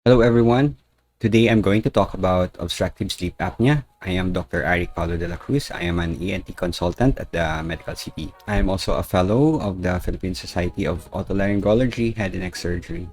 Hello everyone. Today I'm going to talk about obstructive sleep apnea. I am Dr. Arik Delacruz. I am an ENT consultant at the Medical City. I am also a fellow of the Philippine Society of Otolaryngology Head and Neck Surgery.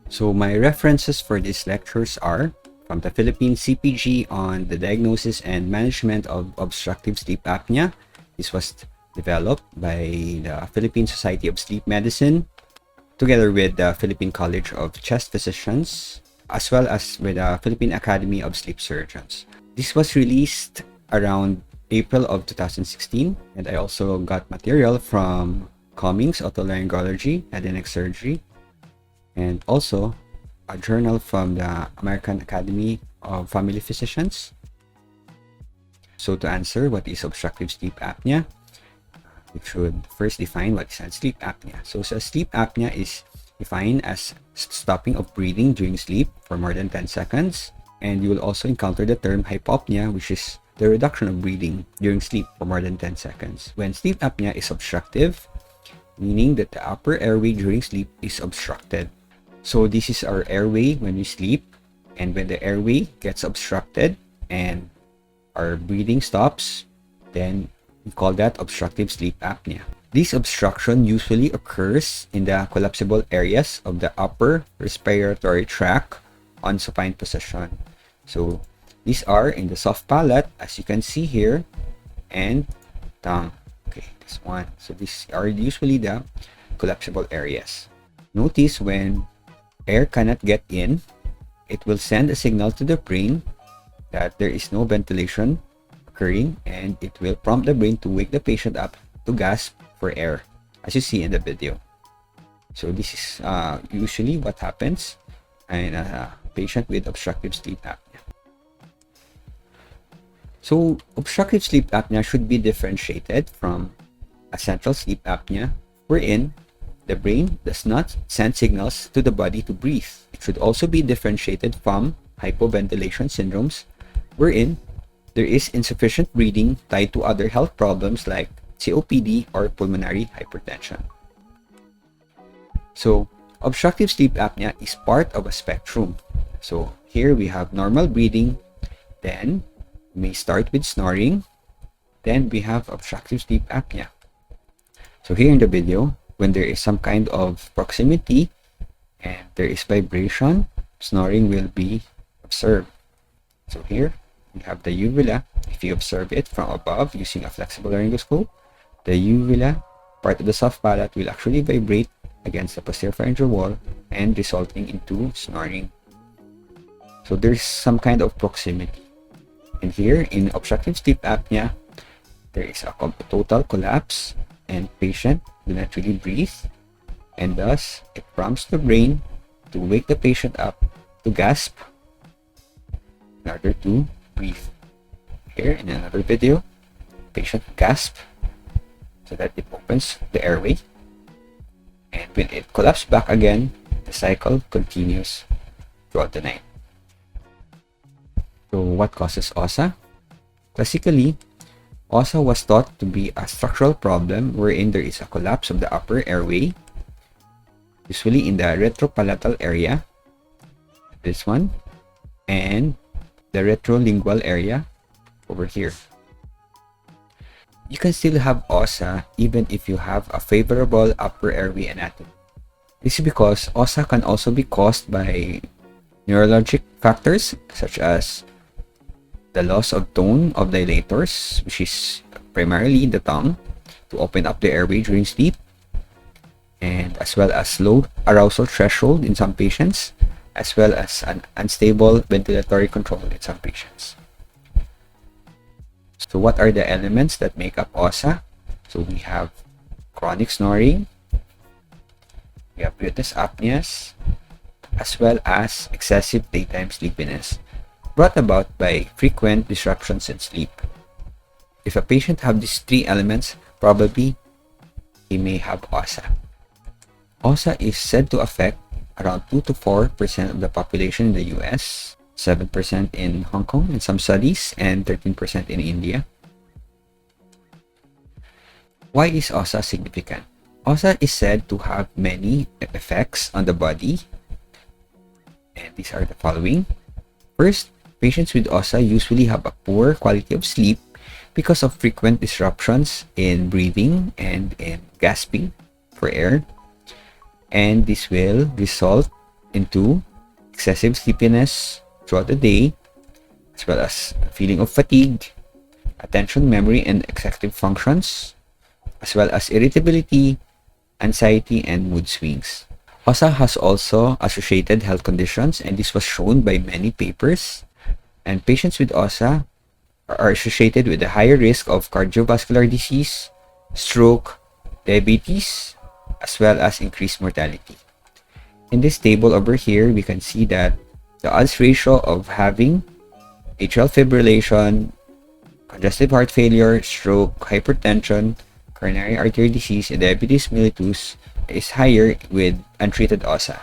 So my references for these lectures are from the Philippine CPG on the diagnosis and management of obstructive sleep apnea. This was developed by the Philippine Society of Sleep Medicine together with the Philippine College of Chest Physicians, as well as with the Philippine Academy of Sleep Surgeons. This was released around April of 2016, and I also got material from Cummings Otolaryngology, Head and Neck Surgery, and also a journal from the American Academy of Family Physicians. So to answer what is obstructive sleep apnea, we should first define what is sleep apnea. So sleep apnea is defined as stopping of breathing during sleep for more than 10 seconds. And you will also encounter the term hypopnea, which is the reduction of breathing during sleep for more than 10 seconds. When sleep apnea is obstructive, meaning that the upper airway during sleep is obstructed. So this is our airway when we sleep, and when the airway gets obstructed and our breathing stops, then we call that obstructive sleep apnea. This obstruction usually occurs in the collapsible areas of the upper respiratory tract on supine position. So these are in the soft palate, as you can see here, and tongue. Okay, this one. So these are usually the collapsible areas. Notice when air cannot get in, it will send a signal to the brain that there is no ventilation occurring, and it will prompt the brain to wake the patient up to gasp for air, as you see in the video. So this is usually what happens in a patient with obstructive sleep apnea. So obstructive sleep apnea should be differentiated from a central sleep apnea, wherein the brain does not send signals to the body to breathe. It should also be differentiated from hypoventilation syndromes, wherein there is insufficient breathing tied to other health problems like COPD or pulmonary hypertension. So, obstructive sleep apnea is part of a spectrum. So, here we have normal breathing, then we may start with snoring, then we have obstructive sleep apnea. So, here in the video, when there is some kind of proximity and there is vibration, snoring will be observed. So, here we have the uvula. If you observe it from above using a flexible laryngoscope, the uvula part of the soft palate will actually vibrate against the posterior pharyngeal wall and resulting into snoring. So there's some kind of proximity. And here in obstructive sleep apnea, there is a total collapse and patient do not really breathe, and thus it prompts the brain to wake the patient up to gasp in order to breathe. Here in another video, patient gasp so that it opens the airway, and when it collapses back again, the cycle continues throughout the night. So what causes OSA? Classically, OSA was thought to be a structural problem wherein there is a collapse of the upper airway, usually in the retropalatal area, this one, and the retrolingual area over here. You can still have OSA even if you have a favorable upper airway anatomy. This is because OSA can also be caused by neurologic factors such as the loss of tone of dilators, which is primarily the tongue, to open up the airway during sleep, and as well as low arousal threshold in some patients, as well as an unstable ventilatory control in some patients. So what are the elements that make up OSA? So we have chronic snoring, we have mutinous apneas, as well as excessive daytime sleepiness, brought about by frequent disruptions in sleep. If a patient have these three elements, probably he may have OSA. OSA is said to affect around 2 to 4% of the population in the US, 7% in Hong Kong in some studies, and 13% in India. Why is OSA significant? OSA is said to have many effects on the body, these are the following. First, patients with OSA usually have a poor quality of sleep because of frequent disruptions in breathing and in gasping for air. And this will result into excessive sleepiness throughout the day, as well as a feeling of fatigue, attention, memory, and executive functions, as well as irritability, anxiety, and mood swings. OSA has also associated health conditions, and this was shown by many papers. And patients with OSA are associated with a higher risk of cardiovascular disease, stroke, diabetes, as well as increased mortality. In this table over here, we can see that the odds ratio of having atrial fibrillation, congestive heart failure, stroke, hypertension, coronary artery disease, and diabetes mellitus is higher with untreated OSA.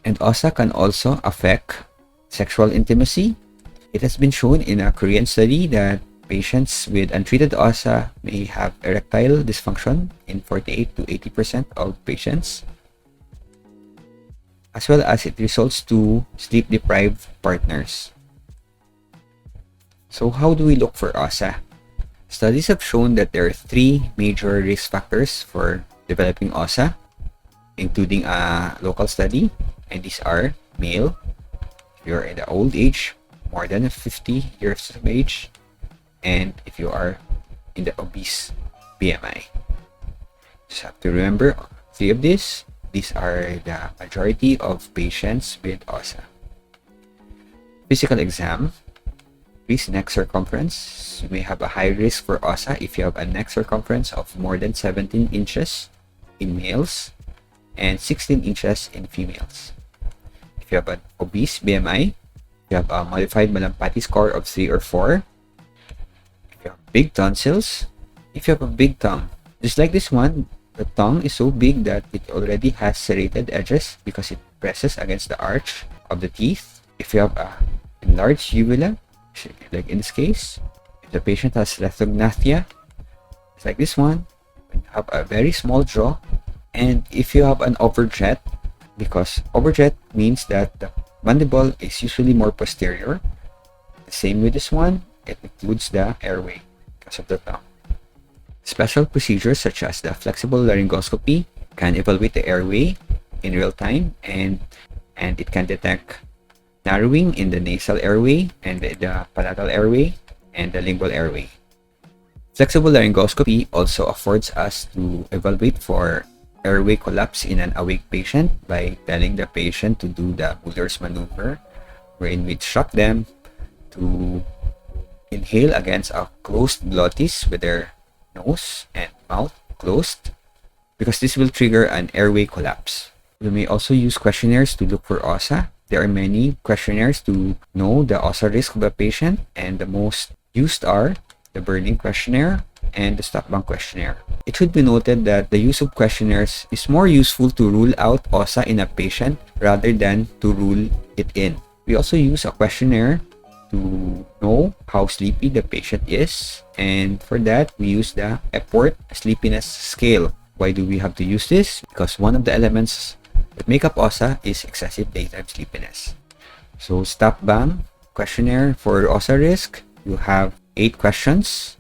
And OSA can also affect sexual intimacy. It has been shown in a Korean study that patients with untreated OSA may have erectile dysfunction in 48 to 80% of patients, as well as it results to sleep-deprived partners. So how do we look for OSA? Studies have shown that there are 3 major risk factors for developing OSA, including a local study, and these are male, if you're in the old age, more than 50 years of age, and if you are in the obese BMI. Just have to remember 3 of these. These are the majority of patients with OSA. Physical exam. Increased neck circumference. You may have a high risk for OSA if you have a neck circumference of more than 17 inches in males and 16 inches in females. If you have an obese BMI, you have a modified Malampati score of 3 or 4. If you have big tonsils, if you have a big tongue, just like this one, the tongue is so big that it already has serrated edges because it presses against the arch of the teeth. If you have a enlarged uvula, like in this case, if the patient has rethognathia, it's like this one, you have a very small jaw, and if you have an overjet, because overjet means that the mandible is usually more posterior. The same with this one, it includes the airway because of the tongue. Special procedures such as the flexible laryngoscopy can evaluate the airway in real time, and it can detect narrowing in the nasal airway and the palatal airway and the lingual airway. Flexible laryngoscopy also affords us to evaluate for airway collapse in an awake patient by telling the patient to do the Muller's maneuver, wherein we instruct them to inhale against a closed glottis with their nose and mouth closed, because this will trigger an airway collapse. We may also use questionnaires to look for OSA. There are many questionnaires to know the OSA risk of a patient, and the most used are the Berlin questionnaire and the Stop-Bank questionnaire. It should be noted that the use of questionnaires is more useful to rule out OSA in a patient rather than to rule it in. We also use a questionnaire to know how sleepy the patient is, and for that we use the Epworth Sleepiness Scale. Why do we have to use this? Because one of the elements that make up OSA is excessive daytime sleepiness. So Stop-Bank questionnaire for OSA risk, you have 8 questions,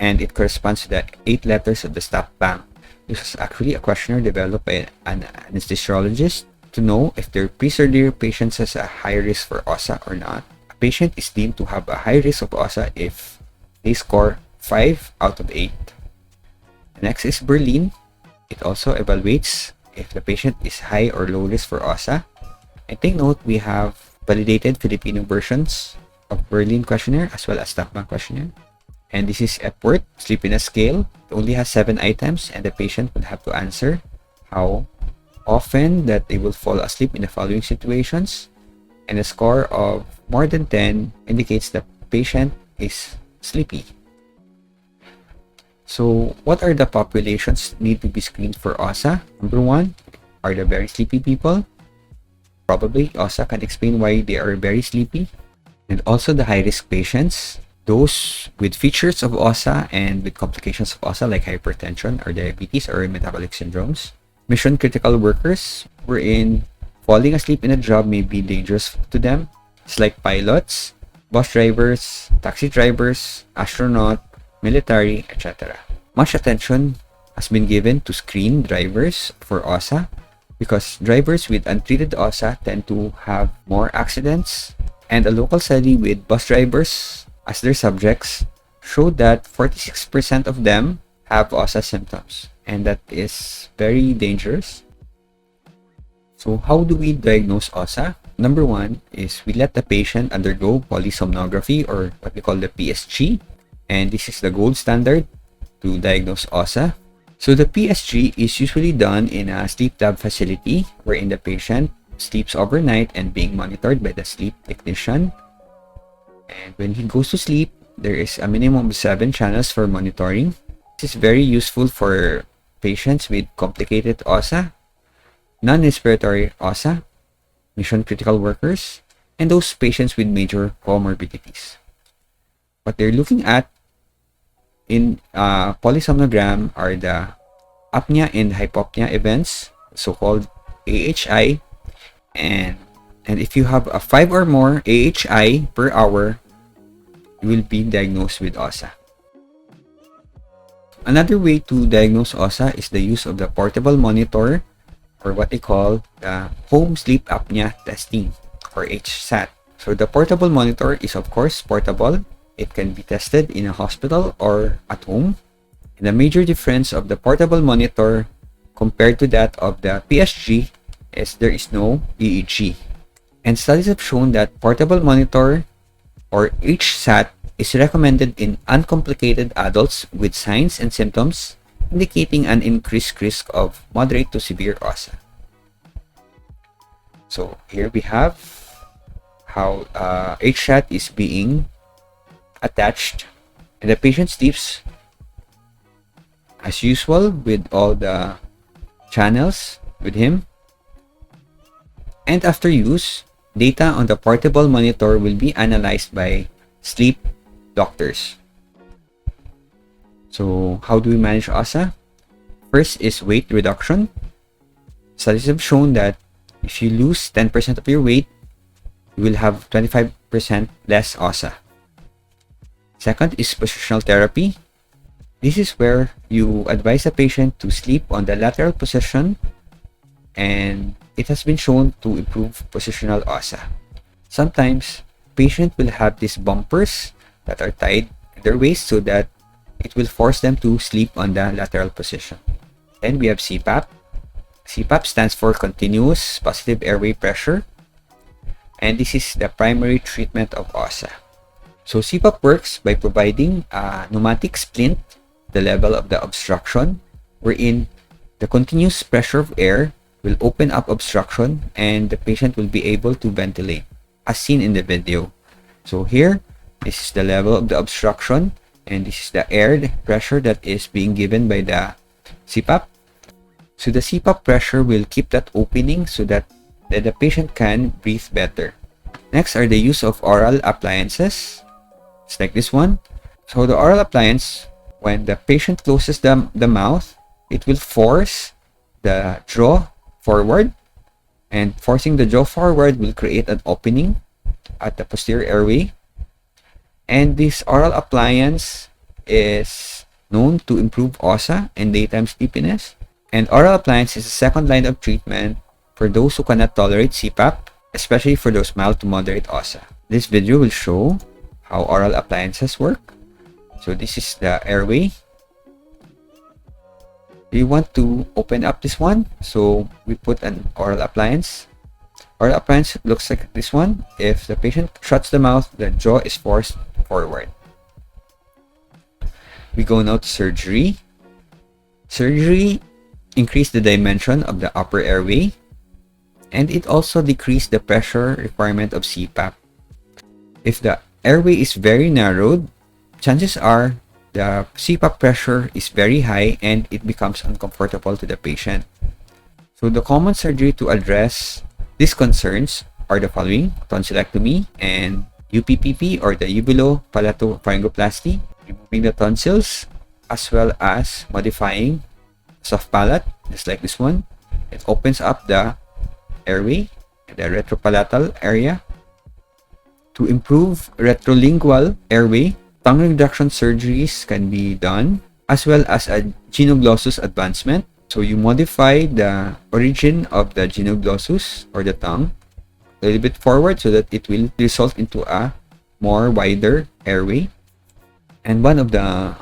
and it corresponds to the 8 letters of the Stop-Bank. This is actually a questionnaire developed by an anesthesiologist to know if their pre-surgery patients has a high risk for OSA or not. A patient is deemed to have a high risk of OSA if they score 5 out of 8. Next is Berlin. It also evaluates if the patient is high or low risk for OSA. And take note, we have validated Filipino versions of Berlin questionnaire as well as Stop-Bank questionnaire. And this is Epworth Sleepiness Scale. It only has 7 items, and the patient will have to answer how often that they will fall asleep in the following situations. And a score of more than 10 indicates the patient is sleepy. So what are the populations need to be screened for OSA? Number 1 are the very sleepy people. Probably OSA can explain why they are very sleepy. And also the high-risk patients, those with features of OSA and with complications of OSA like hypertension or diabetes or metabolic syndromes. Mission critical workers, wherein falling asleep in a job may be dangerous to them. It's like pilots, bus drivers, taxi drivers, astronaut, military, etc. Much attention has been given to screen drivers for OSA because drivers with untreated OSA tend to have more accidents. And a local study with bus drivers as their subjects showed that 46% of them have OSA symptoms, and that is very dangerous. So how do we diagnose OSA? Number one is we let the patient undergo polysomnography, or what we call the PSG, and this is the gold standard to diagnose OSA. So the PSG is usually done in a sleep lab facility wherein the patient sleeps overnight and being monitored by the sleep technician. And when he goes to sleep, there is a minimum of 7 channels for monitoring. This is very useful for patients with complicated OSA, non-respiratory OSA, mission-critical workers, and those patients with major comorbidities. What they're looking at in polysomnogram are the apnea and hypopnea events, so-called AHI, and if you have a 5 or more AHI per hour, you will be diagnosed with OSA. Another way to diagnose OSA is the use of the portable monitor, or what they call the home sleep apnea testing, or HSAT. So the portable monitor is of course portable. It can be tested in a hospital or at home. And the major difference of the portable monitor compared to that of the PSG is there is no EEG. And studies have shown that portable monitor, or HSAT, is recommended in uncomplicated adults with signs and symptoms indicating an increased risk of moderate to severe OSA. So here we have how HSAT is being attached, and the patient sleeps as usual with all the channels with him. And after use, data on the portable monitor will be analyzed by sleep doctors. So how do we manage OSA? First is weight reduction. Studies have shown that if you lose 10% of your weight, you will have 25% less OSA. Second is positional therapy. This is where you advise the patient to sleep on the lateral position, and it has been shown to improve positional OSA. Sometimes patient will have these bumpers that are tied in their waist so that it will force them to sleep on the lateral position. Then we have CPAP. CPAP stands for continuous positive airway pressure, and this is the primary treatment of OSA. So CPAP works by providing a pneumatic splint, the level of the obstruction, wherein the continuous pressure of air will open up obstruction and the patient will be able to ventilate, as seen in the video. So here, this is the level of the obstruction, and this is the air pressure that is being given by the CPAP. So the CPAP pressure will keep that opening so that the patient can breathe better. Next are the use of oral appliances. It's like this one. So the oral appliance, when the patient closes the mouth, it will force the jaw forward, and forcing the jaw forward will create an opening at the posterior airway. And this oral appliance is known to improve OSA and daytime sleepiness. And oral appliance is the second line of treatment for those who cannot tolerate CPAP, especially for those mild to moderate OSA. This video will show how oral appliances work. So this is the airway. We want to open up this one, so we put an oral appliance. Oral appliance looks like this one. If the patient shuts the mouth, the jaw is forced forward. We go now to surgery. Surgery increased the dimension of the upper airway, and it also decreased the pressure requirement of CPAP. If the airway is very narrowed, chances are the CPAP pressure is very high and it becomes uncomfortable to the patient. So the common surgery to address these concerns are the following: tonsillectomy and UPPP, or the uvulo-palatopharyngoplasty, removing the tonsils, as well as modifying soft palate, just like this one. It opens up the airway the retropalatal area. To improve retrolingual airway, tongue reduction surgeries can be done, as well as a genoglossus advancement. So you modify the origin of the genoglossus or the tongue a little bit forward so that it will result into a more wider airway. And one of the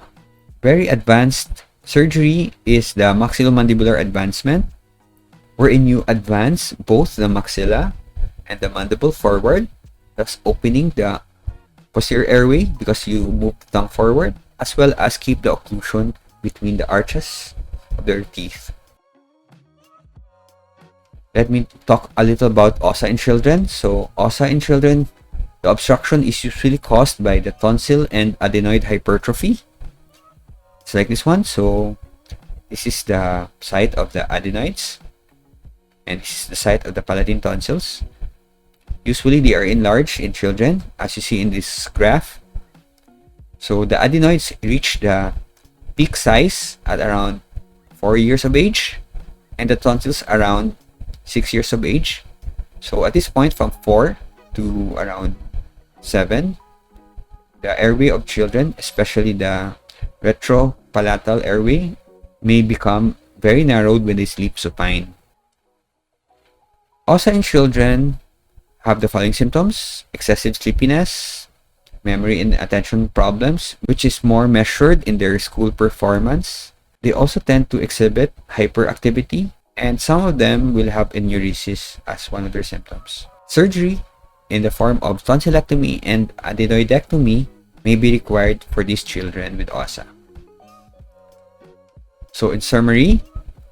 very advanced surgery is the maxillomandibular advancement, wherein you advance both the maxilla and the mandible forward, thus opening the posterior airway because you move the tongue forward, as well as keep the occlusion between the arches of their teeth. Let me talk a little about OSA in children. So OSA in children, the obstruction is usually caused by the tonsil and adenoid hypertrophy. It's like this one. So this is the site of the adenoids, and this is the site of the palatine tonsils. Usually they are enlarged in children, as you see in this graph. So the adenoids reach the peak size at around 4 years of age, and the tonsils around 6 years of age. So at this point, from 4 to around 7, the airway of children, especially the retropalatal airway, may become very narrowed when they sleep supine. OSA in children have the following symptoms: excessive sleepiness, memory and attention problems, which is more measured in their school performance. They also tend to exhibit hyperactivity, and some of them will have enuresis as one of their symptoms. Surgery in the form of tonsillectomy and adenoidectomy may be required for these children with OSA. So in summary,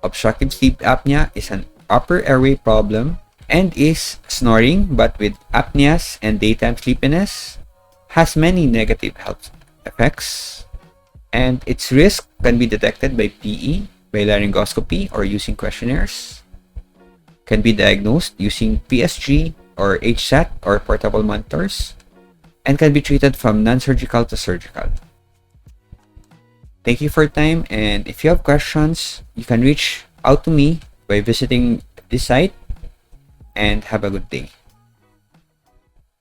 obstructive sleep apnea is an upper airway problem and is snoring but with apneas and daytime sleepiness, has many negative health effects, and its risk can be detected by PE, by laryngoscopy or using questionnaires, can be diagnosed using PSG or HSAT or portable monitors, and can be treated from non-surgical to surgical. Thank you for your time, and if you have questions, you can reach out to me by visiting this site, and have a good day.